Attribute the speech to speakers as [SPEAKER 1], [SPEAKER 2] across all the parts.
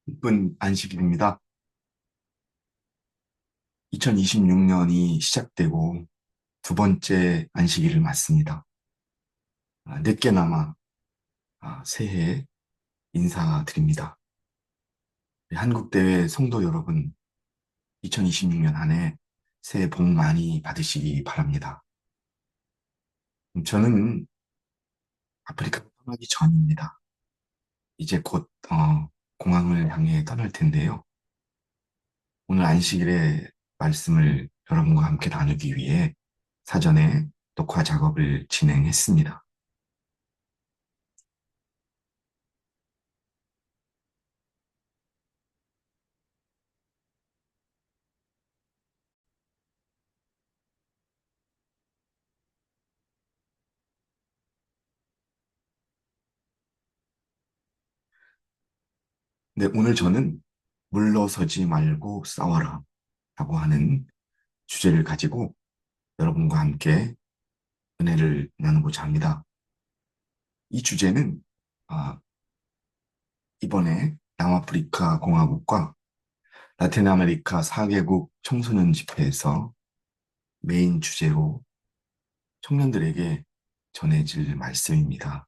[SPEAKER 1] 기쁜 안식일입니다. 2026년이 시작되고 두 번째 안식일을 맞습니다. 늦게나마 새해 인사드립니다. 한국대회 성도 여러분, 2026년 한 해 새해 복 많이 받으시기 바랍니다. 저는 아프리카 떠나기 전입니다. 이제 곧 공항을 향해 떠날 텐데요. 오늘 안식일에 말씀을 여러분과 함께 나누기 위해 사전에 녹화 작업을 진행했습니다. 네, 오늘 저는 물러서지 말고 싸워라 라고 하는 주제를 가지고 여러분과 함께 은혜를 나누고자 합니다. 이 주제는 아, 이번에 남아프리카 공화국과 라틴 아메리카 4개국 청소년 집회에서 메인 주제로 청년들에게 전해질 말씀입니다.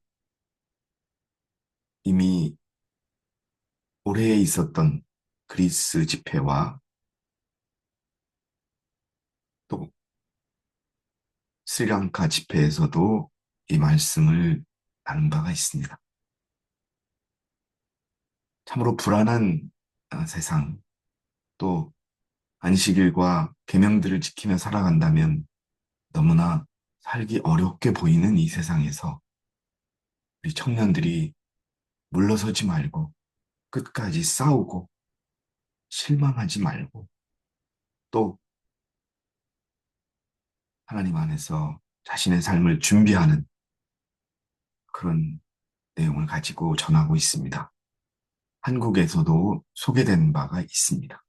[SPEAKER 1] 이미 올해에 있었던 그리스 집회와 또 스리랑카 집회에서도 이 말씀을 나눈 바가 있습니다. 참으로 불안한 세상, 또 안식일과 계명들을 지키며 살아간다면 너무나 살기 어렵게 보이는 이 세상에서 우리 청년들이 물러서지 말고 끝까지 싸우고 실망하지 말고 또 하나님 안에서 자신의 삶을 준비하는 그런 내용을 가지고 전하고 있습니다. 한국에서도 소개된 바가 있습니다.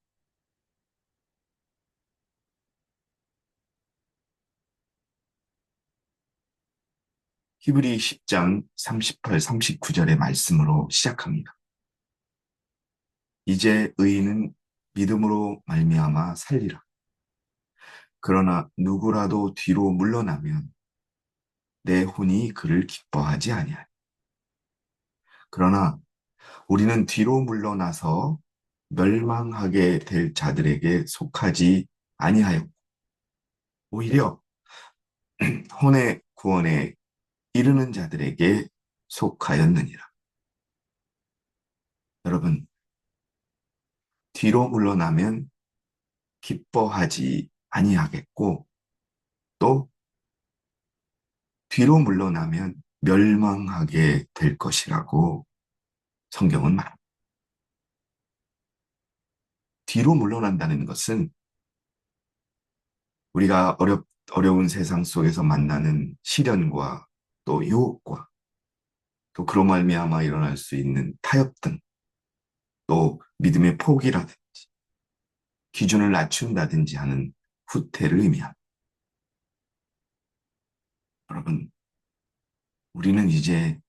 [SPEAKER 1] 히브리 10장 38, 39절의 말씀으로 시작합니다. 이제 의인은 믿음으로 말미암아 살리라. 그러나 누구라도 뒤로 물러나면 내 혼이 그를 기뻐하지 아니하니. 그러나 우리는 뒤로 물러나서 멸망하게 될 자들에게 속하지 아니하였고 오히려 혼의 구원에 이르는 자들에게 속하였느니라. 여러분, 뒤로 물러나면 기뻐하지 아니하겠고 또 뒤로 물러나면 멸망하게 될 것이라고 성경은 말합니다. 뒤로 물러난다는 것은 우리가 어려운 세상 속에서 만나는 시련과 또 유혹과 또 그로 말미암아 일어날 수 있는 타협 등 또 믿음의 포기라든지 기준을 낮춘다든지 하는 후퇴를 의미합니다. 여러분, 우리는 이제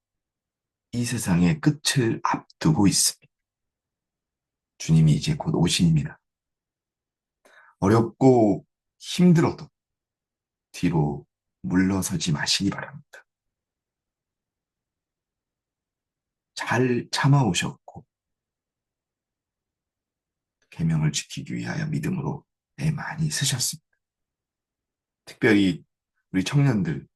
[SPEAKER 1] 이 세상의 끝을 앞두고 있습니다. 주님이 이제 곧 오십니다. 어렵고 힘들어도 뒤로 물러서지 마시기 바랍니다. 잘 참아오셨고 계명을 지키기 위하여 믿음으로 애 많이 쓰셨습니다. 특별히 우리 청년들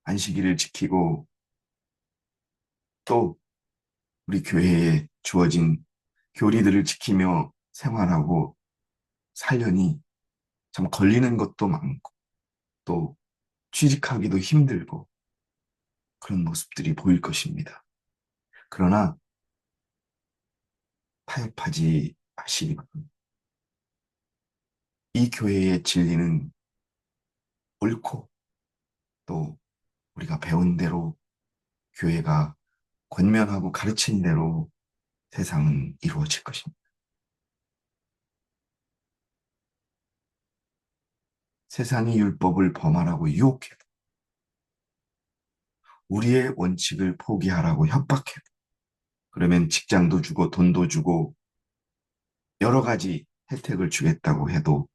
[SPEAKER 1] 안식일을 지키고 또 우리 교회에 주어진 교리들을 지키며 생활하고 살려니 참 걸리는 것도 많고 또 취직하기도 힘들고 그런 모습들이 보일 것입니다. 그러나 타협하지 마시기 바랍니다. 이 교회의 진리는 옳고 또 우리가 배운 대로 교회가 권면하고 가르친 대로 세상은 이루어질 것입니다. 세상이 율법을 범하라고 유혹해도 우리의 원칙을 포기하라고 협박해도 그러면 직장도 주고 돈도 주고 여러 가지 혜택을 주겠다고 해도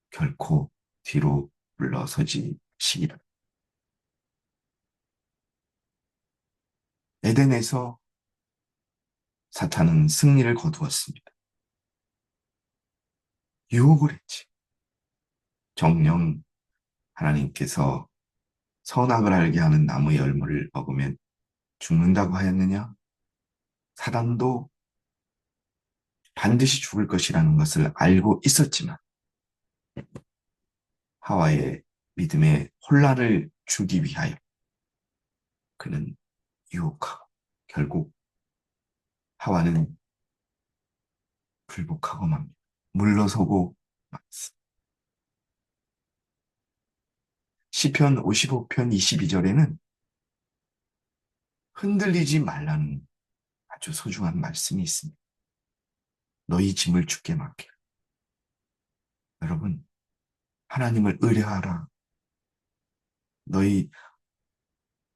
[SPEAKER 1] 결코 뒤로 물러서지 시기라. 에덴에서 사탄은 승리를 거두었습니다. 유혹을 했지. 정녕 하나님께서 선악을 알게 하는 나무의 열매를 먹으면 죽는다고 하였느냐? 사단도 반드시 죽을 것이라는 것을 알고 있었지만 하와의 믿음의 혼란을 주기 위하여 그는 유혹하고 결국 하와는 불복하고 맙니다. 물러서고 맙습니다. 시편 55편 22절에는 흔들리지 말라는 아주 소중한 말씀이 있습니다. 너희 짐을 주께 맡기라. 여러분, 하나님을 의뢰하라. 너희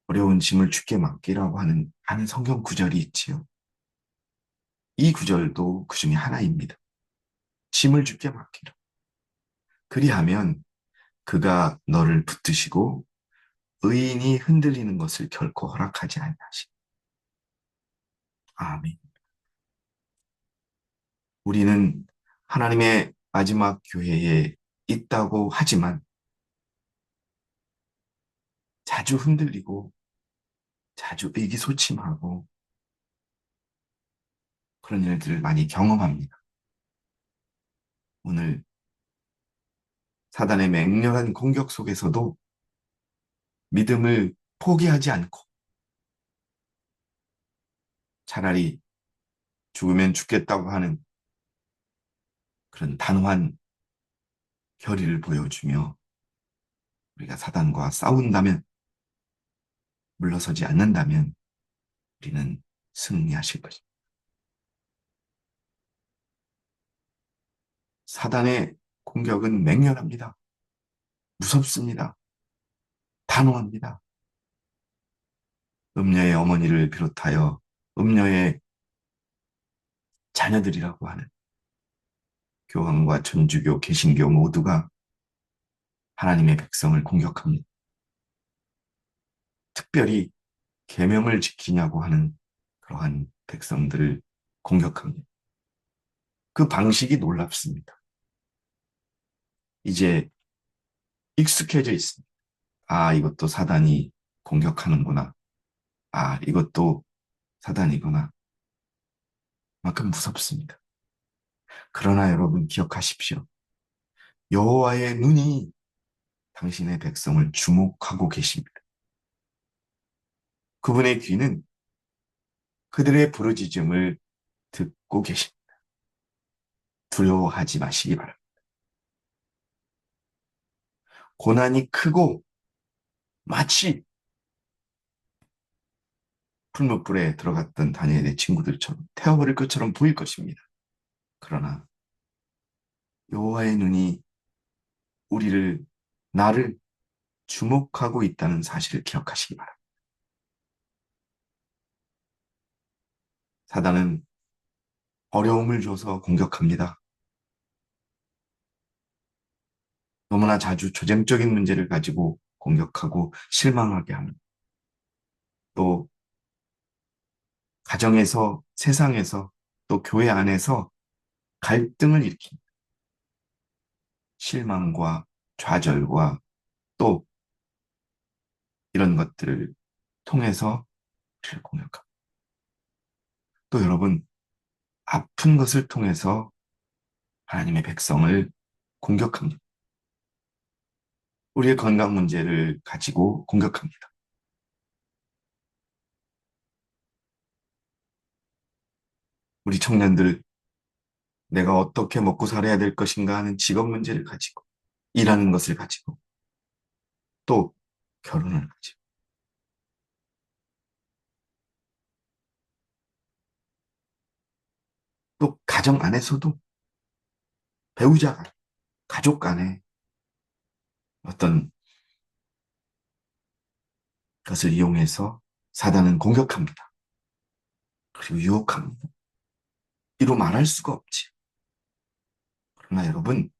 [SPEAKER 1] 어려운 짐을 주께 맡기라고 하는 성경 구절이 있지요. 이 구절도 그 중에 하나입니다. 짐을 주께 맡기라. 그리하면 그가 너를 붙드시고 의인이 흔들리는 것을 결코 허락하지 아니하시. 아멘. 우리는 하나님의 마지막 교회에 있다고 하지만 자주 흔들리고 자주 의기소침하고 그런 일들을 많이 경험합니다. 오늘 사단의 맹렬한 공격 속에서도 믿음을 포기하지 않고 차라리 죽으면 죽겠다고 하는 그런 단호한 결의를 보여주며 우리가 사단과 싸운다면, 물러서지 않는다면 우리는 승리하실 것입니다. 사단의 공격은 맹렬합니다. 무섭습니다. 단호합니다. 음녀의 어머니를 비롯하여 음녀의 자녀들이라고 하는 교황과 천주교, 개신교 모두가 하나님의 백성을 공격합니다. 특별히 계명을 지키냐고 하는 그러한 백성들을 공격합니다. 그 방식이 놀랍습니다. 이제 익숙해져 있습니다. 아, 이것도 사단이 공격하는구나. 아, 이것도 사단이구나. 그만큼 무섭습니다. 그러나 여러분 기억하십시오. 여호와의 눈이 당신의 백성을 주목하고 계십니다. 그분의 귀는 그들의 부르짖음을 듣고 계십니다. 두려워하지 마시기 바랍니다. 고난이 크고 마치 풀무불에 들어갔던 다니엘의 친구들처럼 태워버릴 것처럼 보일 것입니다. 그러나 여호와의 눈이 우리를, 나를 주목하고 있다는 사실을 기억하시기 바랍니다. 사단은 어려움을 줘서 공격합니다. 너무나 자주 조쟁적인 문제를 가지고 공격하고 실망하게 합니다. 또 가정에서, 세상에서, 또 교회 안에서 갈등을 일으킵니다. 실망과 좌절과 또 이런 것들을 통해서 우리를 공격합니다. 또 여러분, 아픈 것을 통해서 하나님의 백성을 공격합니다. 우리의 건강 문제를 가지고 공격합니다. 우리 청년들, 내가 어떻게 먹고 살아야 될 것인가 하는 직업 문제를 가지고, 일하는 것을 가지고, 또 결혼을 가지고, 또 가정 안에서도 배우자 간, 가족 간에 어떤 것을 이용해서 사단은 공격합니다. 그리고 유혹합니다. 이로 말할 수가 없지. 그러나 여러분,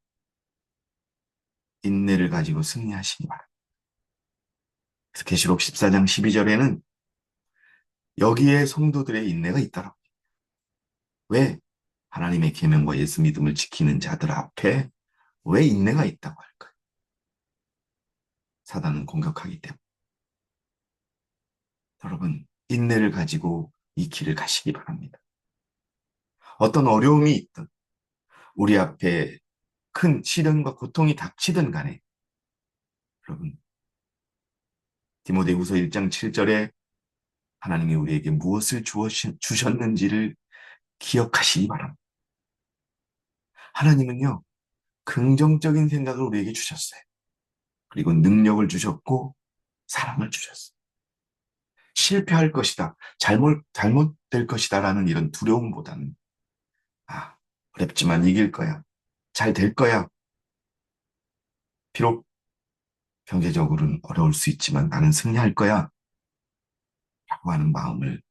[SPEAKER 1] 인내를 가지고 승리하시기 바랍니다. 그래서 계시록 14장 12절에는 여기에 성도들의 인내가 있더라고요. 왜? 하나님의 계명과 예수 믿음을 지키는 자들 앞에 왜 인내가 있다고 할까요? 사단은 공격하기 때문에. 여러분, 인내를 가지고 이 길을 가시기 바랍니다. 어떤 어려움이 있든 우리 앞에 큰 시련과 고통이 닥치든 간에 여러분, 디모데후서 1장 7절에 하나님이 우리에게 무엇을 주셨는지를 기억하시기 바랍니다. 하나님은요, 긍정적인 생각을 우리에게 주셨어요. 그리고 능력을 주셨고 사랑을 주셨어요. 실패할 것이다, 잘못될 것이다라는 이런 두려움보다는 어렵지만 이길 거야. 잘 될 거야. 비록 경제적으로는 어려울 수 있지만 나는 승리할 거야. 라고 하는 마음을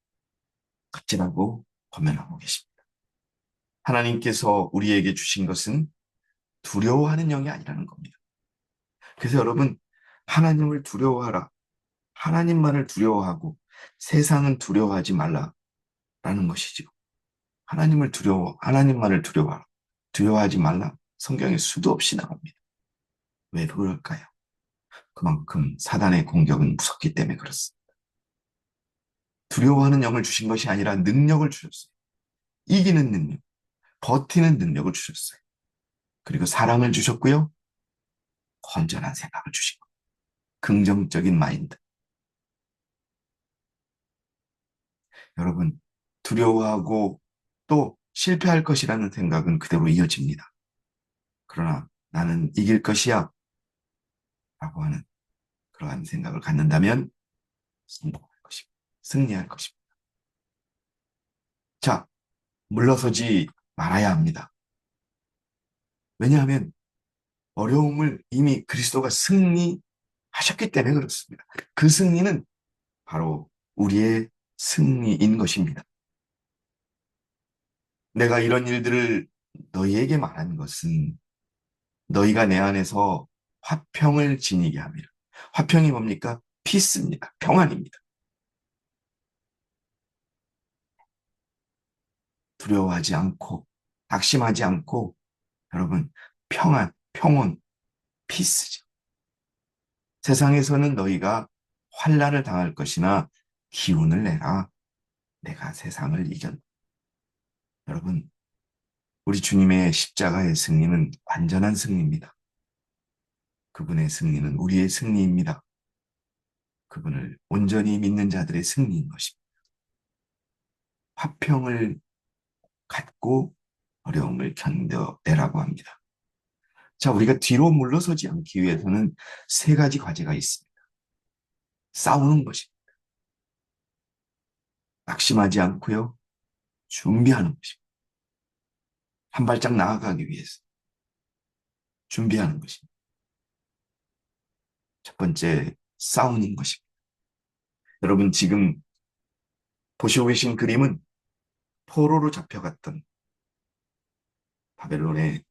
[SPEAKER 1] 갖지라고 권면하고 계십니다. 하나님께서 우리에게 주신 것은 두려워하는 영이 아니라는 겁니다. 그래서 여러분, 하나님을 두려워하라. 하나님만을 두려워하고 세상은 두려워하지 말라라는 것이죠. 하나님만을 두려워하라. 두려워하지 말라. 성경에 수도 없이 나옵니다. 왜 그럴까요? 그만큼 사단의 공격은 무섭기 때문에 그렇습니다. 두려워하는 영을 주신 것이 아니라 능력을 주셨어요. 이기는 능력, 버티는 능력을 주셨어요. 그리고 사랑을 주셨고요. 건전한 생각을 주신 거예요. 긍정적인 마인드. 여러분, 두려워하고 또 실패할 것이라는 생각은 그대로 이어집니다. 그러나 나는 이길 것이야 라고 하는 그러한 생각을 갖는다면 승복할 것입니다. 승리할 것입니다. 자, 물러서지 말아야 합니다. 왜냐하면 어려움을 이미 그리스도가 승리하셨기 때문에 그렇습니다. 그 승리는 바로 우리의 승리인 것입니다. 내가 이런 일들을 너희에게 말한 것은 너희가 내 안에서 화평을 지니게 합니다. 화평이 뭡니까? 피스입니다. 평안입니다. 두려워하지 않고 낙심하지 않고 여러분 평온, 피스죠. 세상에서는 너희가 환난을 당할 것이나 기운을 내라. 내가 세상을 이겼다. 여러분, 우리 주님의 십자가의 승리는 완전한 승리입니다. 그분의 승리는 우리의 승리입니다. 그분을 온전히 믿는 자들의 승리인 것입니다. 화평을 갖고 어려움을 견뎌내라고 합니다. 자, 우리가 뒤로 물러서지 않기 위해서는 세 가지 과제가 있습니다. 싸우는 것입니다. 낙심하지 않고요. 준비하는 것입니다. 한 발짝 나아가기 위해서 준비하는 것입니다. 첫 번째, 싸우는 것입니다. 여러분, 지금 보시고 계신 그림은 포로로 잡혀갔던 바벨론의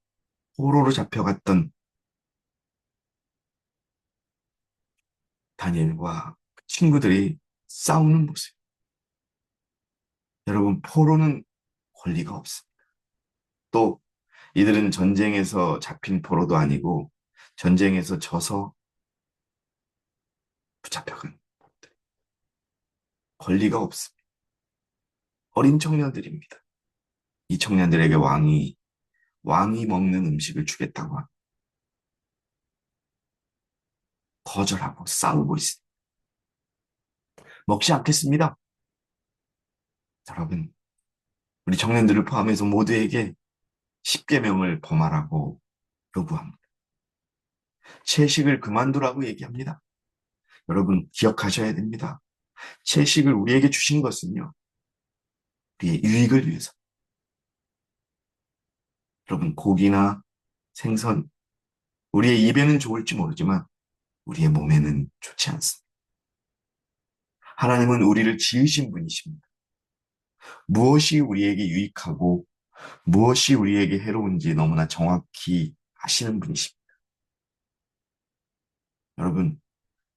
[SPEAKER 1] 포로로 잡혀갔던 다니엘과 친구들이 싸우는 모습. 여러분, 포로는 권리가 없습니다. 또 이들은 전쟁에서 잡힌 포로도 아니고 전쟁에서 져서 붙잡혀간 포로들. 권리가 없습니다. 어린 청년들입니다. 이 청년들에게 왕이 먹는 음식을 주겠다고 합니다. 거절하고 싸우고 있습니다. 먹지 않겠습니다. 여러분, 우리 청년들을 포함해서 모두에게 십계명을 범하라고 요구합니다. 채식을 그만두라고 얘기합니다. 여러분, 기억하셔야 됩니다. 채식을 우리에게 주신 것은요, 우리의 유익을 위해서. 여러분, 고기나 생선, 우리의 입에는 좋을지 모르지만 우리의 몸에는 좋지 않습니다. 하나님은 우리를 지으신 분이십니다. 무엇이 우리에게 유익하고 무엇이 우리에게 해로운지 너무나 정확히 아시는 분이십니다. 여러분,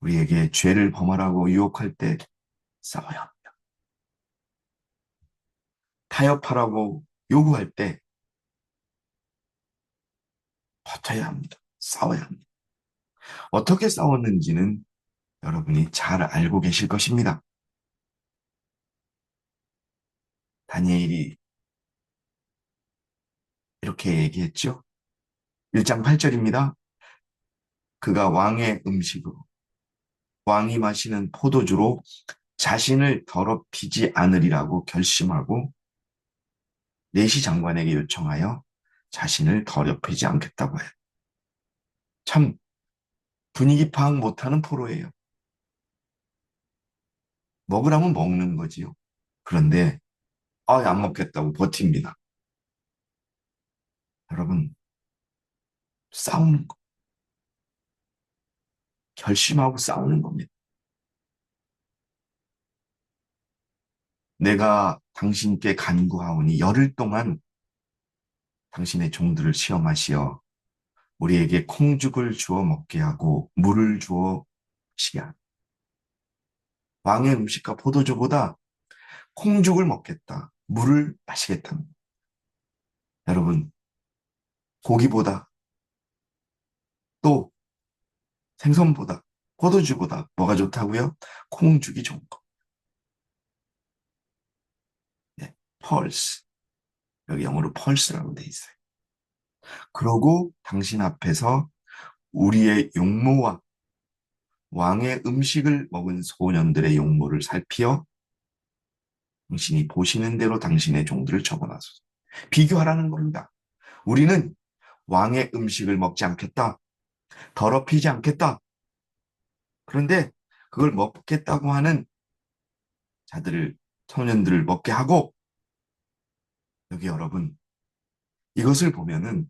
[SPEAKER 1] 우리에게 죄를 범하라고 유혹할 때 싸워야 합니다. 타협하라고 요구할 때 버텨야 합니다. 싸워야 합니다. 어떻게 싸웠는지는 여러분이 잘 알고 계실 것입니다. 다니엘이 이렇게 얘기했죠. 1장 8절입니다. 그가 왕의 음식으로 왕이 마시는 포도주로 자신을 더럽히지 않으리라고 결심하고 내시 장관에게 요청하여 자신을 더럽히지 않겠다고 해요. 참 분위기 파악 못하는 포로예요. 먹으라면 먹는 거지요. 그런데 안 먹겠다고 버팁니다. 여러분, 싸우는 거, 결심하고 싸우는 겁니다. 내가 당신께 간구하오니 열흘 동안 당신의 종들을 시험하시어 우리에게 콩죽을 주어 먹게 하고 물을 주어 마시게 하라. 왕의 음식과 포도주보다 콩죽을 먹겠다. 물을 마시겠다. 여러분, 고기보다 또 생선보다 포도주보다 뭐가 좋다고요? 콩죽이 좋은 거. 네, 펄스. 여기 영어로 펄스라고 돼 있어요. 그러고 당신 앞에서 우리의 용모와 왕의 음식을 먹은 소년들의 용모를 살피어 당신이 보시는 대로 당신의 종들을 적어놔소서. 비교하라는 겁니다. 우리는 왕의 음식을 먹지 않겠다. 더럽히지 않겠다. 그런데 그걸 먹겠다고 하는 자들을, 소년들을 먹게 하고, 여기 여러분, 이것을 보면은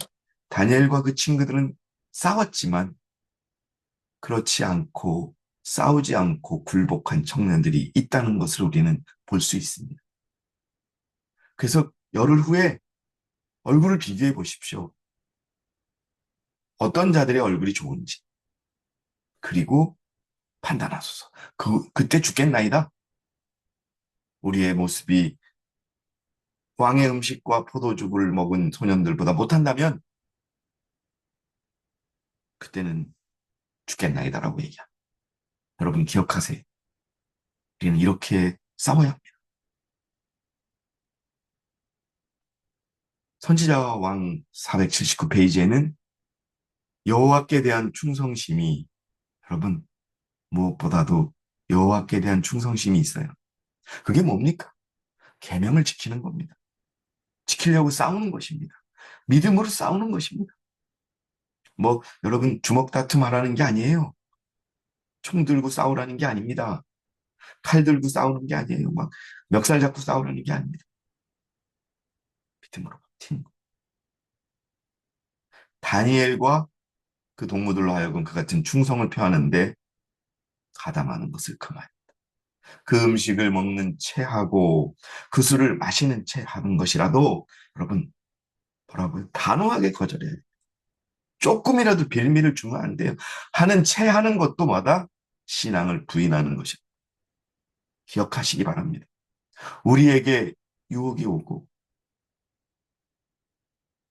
[SPEAKER 1] 다니엘과 그 친구들은 싸웠지만 그렇지 않고 싸우지 않고 굴복한 청년들이 있다는 것을 우리는 볼 수 있습니다. 그래서 열흘 후에 얼굴을 비교해 보십시오. 어떤 자들의 얼굴이 좋은지. 그리고 판단하소서. 그때 죽겠나이다. 우리의 모습이 왕의 음식과 포도주를 먹은 소년들보다 못한다면 그때는 죽겠나이다라고 얘기합니다. 여러분 기억하세요. 우리는 이렇게 싸워야 합니다. 선지자 왕 479페이지에는 여호와께 대한 충성심이 여러분 무엇보다도 여호와께 대한 충성심이 있어요. 그게 뭡니까? 계명을 지키는 겁니다. 지키려고 싸우는 것입니다. 믿음으로 싸우는 것입니다. 뭐 여러분 주먹 다툼 하라는 게 아니에요. 총 들고 싸우라는 게 아닙니다. 칼 들고 싸우는 게 아니에요. 막 멱살 잡고 싸우라는 게 아닙니다. 믿음으로 버티는 거. 다니엘과 그 동무들로 하여금 그 같은 충성을 표하는데 가담하는 것을 금하여 그 음식을 먹는 채하고 그 술을 마시는 채 하는 것이라도 여러분 뭐라고요? 단호하게 거절해야 돼요. 조금이라도 빌미를 주면 안 돼요. 하는 채 하는 것도마다 신앙을 부인하는 것이 기억하시기 바랍니다. 우리에게 유혹이 오고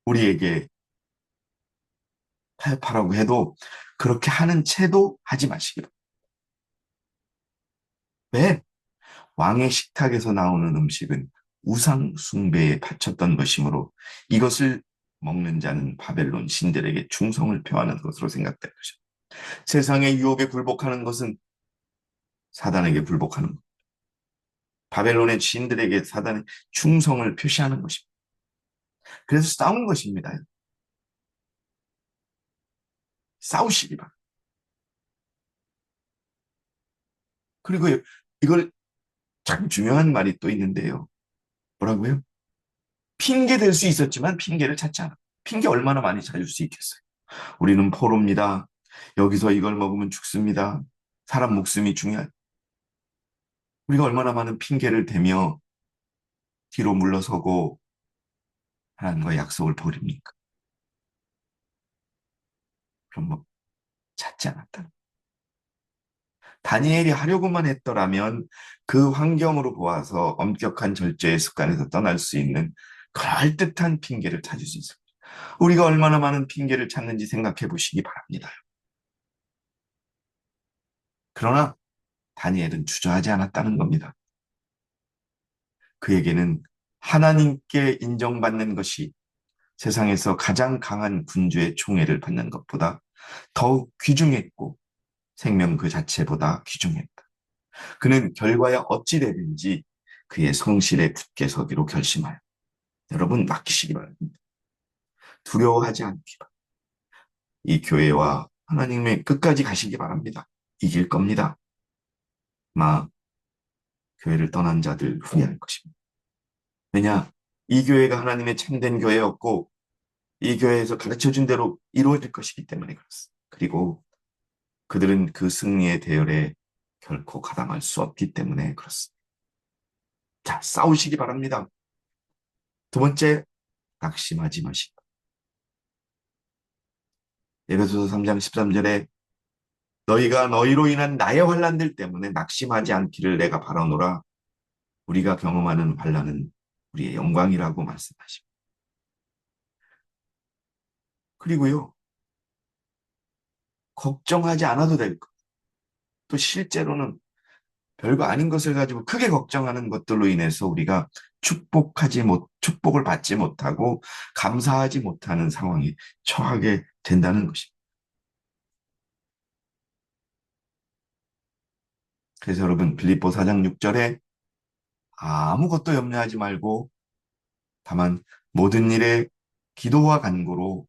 [SPEAKER 1] 우리에게 타협하라고 해도 그렇게 하는 채도 하지 마시기 바랍니다. 왜? 왕의 식탁에서 나오는 음식은 우상 숭배에 바쳤던 것이므로 이것을 먹는 자는 바벨론 신들에게 충성을 표하는 것으로 생각될 것입니다. 세상의 유혹에 굴복하는 것은 사단에게 굴복하는 것. 바벨론의 신들에게 사단의 충성을 표시하는 것입니다. 그래서 싸우는 것입니다. 싸우시기 바랍니다. 그리고 이걸 참 중요한 말이 또 있는데요. 뭐라고요? 핑계 될 수 있었지만 핑계를 찾지 않아. 핑계 얼마나 많이 찾을 수 있겠어요. 우리는 포로입니다. 여기서 이걸 먹으면 죽습니다. 사람 목숨이 중요한. 우리가 얼마나 많은 핑계를 대며 뒤로 물러서고 하나님과 약속을 버립니까? 그럼 뭐 찾지 않았다. 다니엘이 하려고만 했더라면 그 환경으로 보아서 엄격한 절제의 습관에서 떠날 수 있는 그럴듯한 핑계를 찾을 수 있습니다. 우리가 얼마나 많은 핑계를 찾는지 생각해 보시기 바랍니다. 그러나 다니엘은 주저하지 않았다는 겁니다. 그에게는 하나님께 인정받는 것이 세상에서 가장 강한 군주의 총애를 받는 것보다 더욱 귀중했고 생명 그 자체보다 귀중했다. 그는 결과야 어찌 되든지 그의 성실에 굳게 서기로 결심하여 여러분 맡기시기 바랍니다. 두려워하지 않기 바랍니다. 이 교회와 하나님의 끝까지 가시기 바랍니다. 이길 겁니다. 마 교회를 떠난 자들 후회할 것입니다. 왜냐? 이 교회가 하나님의 참된 교회였고 이 교회에서 가르쳐준 대로 이루어질 것이기 때문에 그렇습니다. 그리고 그들은 그 승리의 대열에 결코 가담할 수 없기 때문에 그렇습니다. 자, 싸우시기 바랍니다. 두 번째, 낙심하지 마시고. 에베소서 3장 13절에 너희가 너희로 인한 나의 환난들 때문에 낙심하지 않기를 내가 바라노라. 우리가 경험하는 환난은 우리의 영광이라고 말씀하십니다. 그리고요, 걱정하지 않아도 될 것. 또 실제로는 별거 아닌 것을 가지고 크게 걱정하는 것들로 인해서 우리가 축복을 받지 못하고 감사하지 못하는 상황에 처하게 된다는 것입니다. 그래서 여러분, 빌립보 4장 6절에 아무것도 염려하지 말고 다만 모든 일에 기도와 간구로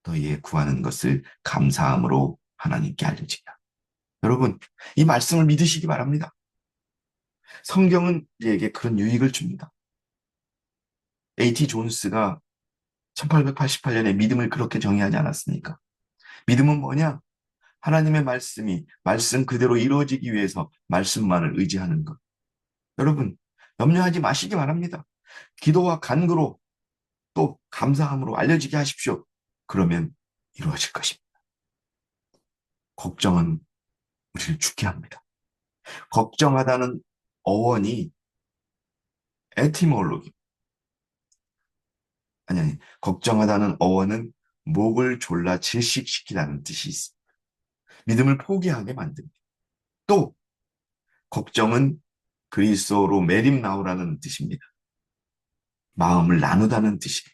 [SPEAKER 1] 너희의 구하는 것을 감사함으로 하나님께 알려지라. 여러분, 이 말씀을 믿으시기 바랍니다. 성경은 우리에게 그런 유익을 줍니다. A.T. 존스가 1888년에 믿음을 그렇게 정의하지 않았습니까? 믿음은 뭐냐? 하나님의 말씀이 말씀 그대로 이루어지기 위해서 말씀만을 의지하는 것. 여러분, 염려하지 마시기 바랍니다. 기도와 간구로 또 감사함으로 알려지게 하십시오. 그러면 이루어질 것입니다. 걱정은 우리를 죽게 합니다. 걱정하다는 어원이 에티몰로기. 아니, 걱정하다는 어원은 목을 졸라 질식시키다는 뜻이 있습니다. 믿음을 포기하게 만듭니다. 또 걱정은 그리스어로 메림나우라는 뜻입니다. 마음을 나누다는 뜻이에요.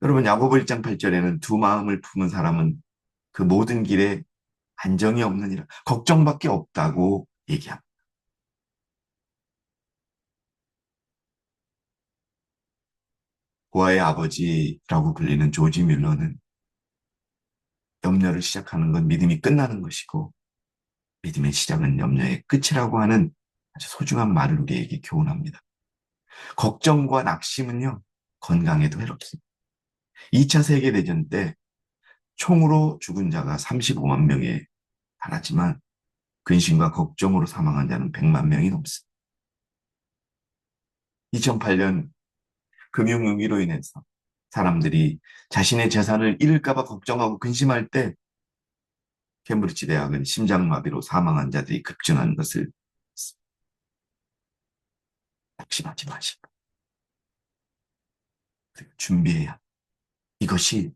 [SPEAKER 1] 여러분 야고보 1장 8절에는 두 마음을 품은 사람은 그 모든 길에 안정이 없느니라. 걱정밖에 없다고 얘기합니다. 고아의 아버지라고 불리는 조지 뮬러는 염려를 시작하는 건 믿음이 끝나는 것이고 믿음의 시작은 염려의 끝이라고 하는 아주 소중한 말을 우리에게 교훈합니다. 걱정과 낙심은요, 건강에도 해롭습니다. 2차 세계대전 때 총으로 죽은 자가 35만 명에 달하지만 근심과 걱정으로 사망한 자는 100만 명이 넘습니다. 2008년 금융위기로 인해서 사람들이 자신의 재산을 잃을까 봐 걱정하고 근심할 때 캠브리지 대학은 심장마비로 사망한 자들이 급증한 것을 낙심하지 마시고 준비해야 이것이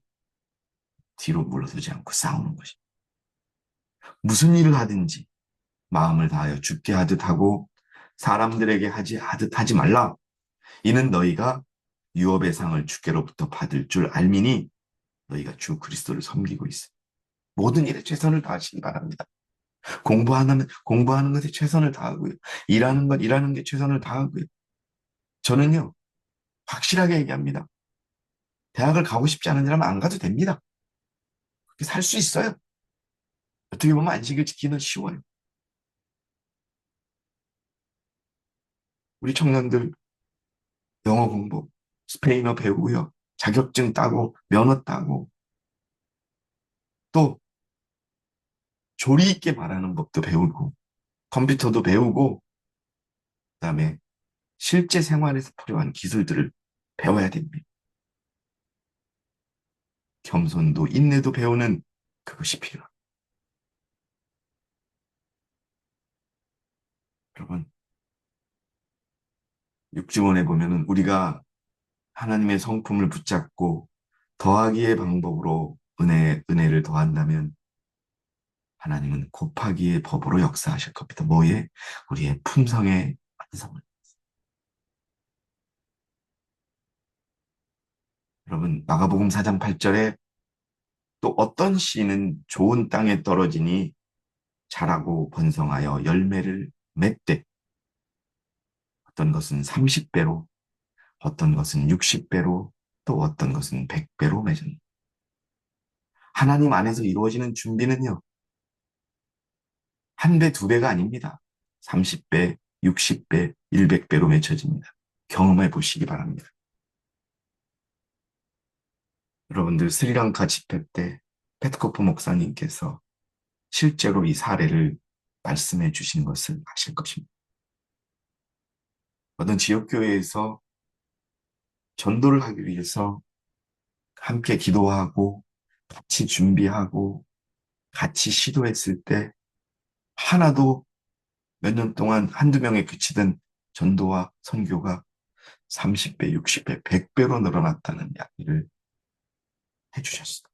[SPEAKER 1] 뒤로 물러서지 않고 싸우는 것입니다. 무슨 일을 하든지 마음을 다하여 죽게 하듯 하고 사람들에게 하듯 하지 말라. 이는 너희가 유업의 상을 주께로부터 받을 줄 알미니 너희가 주 그리스도를 섬기고 있어. 모든 일에 최선을 다하시기 바랍니다. 공부하는 것에 최선을 다하고요. 일하는 게 최선을 다하고요. 저는요, 확실하게 얘기합니다. 대학을 가고 싶지 않은 사람은 안 가도 됩니다. 그렇게 살 수 있어요. 어떻게 보면 안식을 지키는 쉬워요. 우리 청년들 영어 공부, 스페인어 배우고요. 자격증 따고, 면허 따고, 또 조리 있게 말하는 법도 배우고, 컴퓨터도 배우고, 그다음에 실제 생활에서 필요한 기술들을 배워야 됩니다. 겸손도 인내도 배우는 그것이 필요합니다. 여러분, 육지원에 보면은 우리가 하나님의 성품을 붙잡고 더하기의 방법으로 은혜를 더한다면 하나님은 곱하기의 법으로 역사하실 겁니다. 뭐에? 우리의 품성의 완성을. 여러분, 마가복음 4장 8절에 또 어떤 씨는 좋은 땅에 떨어지니 자라고 번성하여 열매를 맺되 어떤 것은 30배로 어떤 것은 60배로 또 어떤 것은 100배로 맺은 하나님 안에서 이루어지는 준비는요. 한 배, 두 배가 아닙니다. 30배, 60배, 100배로 맺혀집니다. 경험해 보시기 바랍니다. 여러분들 스리랑카 집회 때 페트코프 목사님께서 실제로 이 사례를 말씀해 주신 것을 아실 것입니다. 어떤 지역교회에서 전도를 하기 위해서 함께 기도하고 같이 준비하고 같이 시도했을 때 하나도 몇 년 동안 한두 명에 그치던 전도와 선교가 30배, 60배, 100배로 늘어났다는 이야기를 해주셨어요.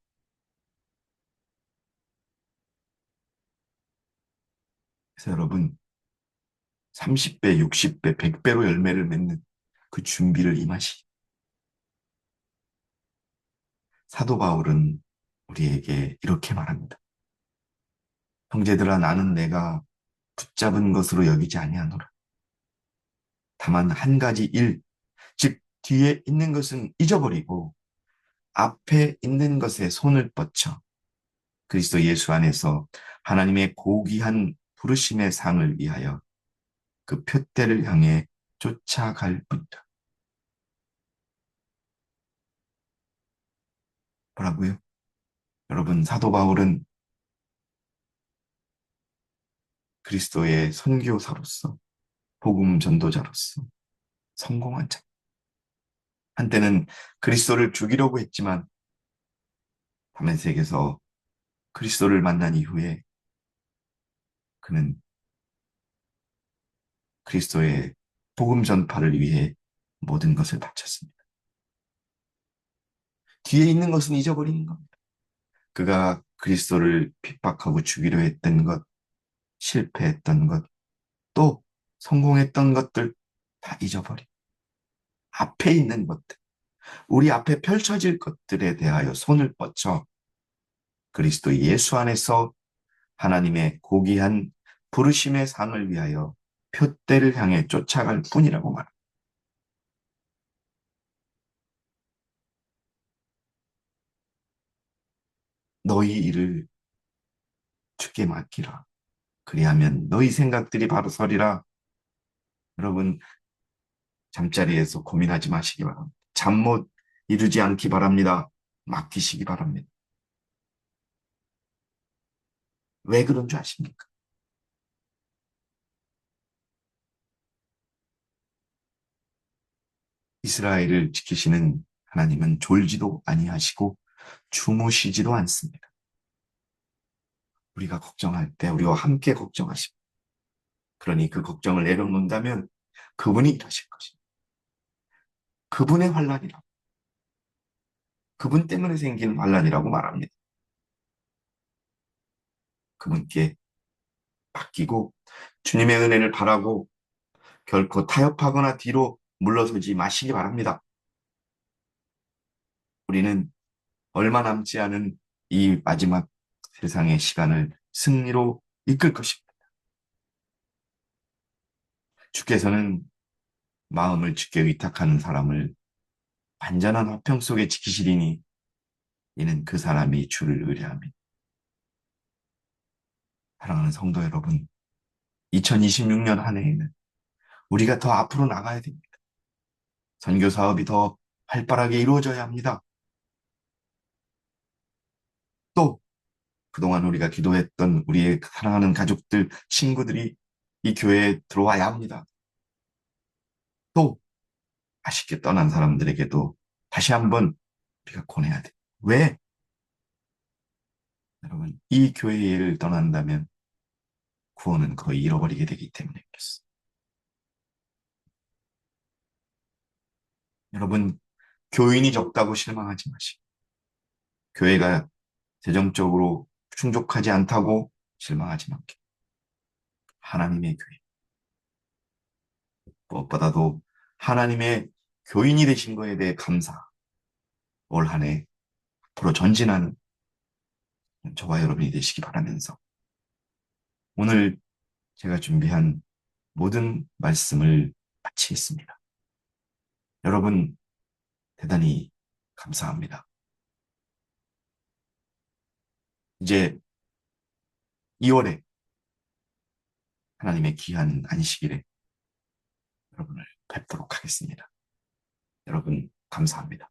[SPEAKER 1] 그래서 여러분 30배, 60배, 100배로 열매를 맺는 그 준비를 임하시. 사도 바울은 우리에게 이렇게 말합니다. 형제들아 나는 내가 붙잡은 것으로 여기지 아니하노라. 다만 한 가지 일, 즉 뒤에 있는 것은 잊어버리고 앞에 있는 것에 손을 뻗쳐 그리스도 예수 안에서 하나님의 고귀한 부르심의 상을 위하여 그 표대를 향해 쫓아갈 뿐이다. 뭐라고요? 여러분 사도 바울은 그리스도의 선교사로서 복음 전도자로서 성공한 자. 한때는 그리스도를 죽이려고 했지만 다메섹에서 그리스도를 만난 이후에 그는 그리스도의 복음 전파를 위해 모든 것을 바쳤습니다. 뒤에 있는 것은 잊어버리는 겁니다. 그가 그리스도를 핍박하고 죽이려 했던 것, 실패했던 것, 또 성공했던 것들 다 잊어버리고 앞에 있는 것들, 우리 앞에 펼쳐질 것들에 대하여 손을 뻗쳐 그리스도 예수 안에서 하나님의 고귀한 부르심의 상을 위하여 표대를 향해 쫓아갈 뿐이라고 말합니다. 너희 일을 주께 맡기라. 그리하면 너희 생각들이 바로 서리라. 여러분 잠자리에서 고민하지 마시기 바랍니다. 잠 못 이루지 않기 바랍니다. 맡기시기 바랍니다. 왜 그런 줄 아십니까? 이스라엘을 지키시는 하나님은 졸지도 아니하시고 주무시지도 않습니다. 우리가 걱정할 때 우리와 함께 걱정하십니다. 그러니 그 걱정을 내려놓는다면 그분이 일하실 것입니다. 그분의 환란이라 그분 때문에 생긴 환란이라고 말합니다. 그분께 맡기고 주님의 은혜를 바라고 결코 타협하거나 뒤로 물러서지 마시기 바랍니다. 우리는 얼마 남지 않은 이 마지막 세상의 시간을 승리로 이끌 것입니다. 주께서는 마음을 주께 의탁하는 사람을 완전한 화평 속에 지키시리니 이는 그 사람이 주를 의뢰합니다. 사랑하는 성도 여러분, 2026년 한 해에는 우리가 더 앞으로 나가야 됩니다. 선교 사업이 더 활발하게 이루어져야 합니다. 또 그동안 우리가 기도했던 우리의 사랑하는 가족들, 친구들이 이 교회에 들어와야 합니다. 또 아쉽게 떠난 사람들에게도 다시 한번 우리가 권해야 돼. 왜? 여러분, 이 교회를 떠난다면 구원은 거의 잃어버리게 되기 때문에 그렇습니다. 여러분, 교인이 적다고 실망하지 마시고, 교회가 재정적으로 충족하지 않다고 실망하지 않게. 하나님의 교회. 무엇보다도 하나님의 교인이 되신 것에 대해 감사. 올 한 해 앞으로 전진하는 저와 여러분이 되시기 바라면서 오늘 제가 준비한 모든 말씀을 마치겠습니다. 여러분, 대단히 감사합니다. 이제 2월에 하나님의 귀한 안식일에 여러분을 뵙도록 하겠습니다. 여러분, 감사합니다.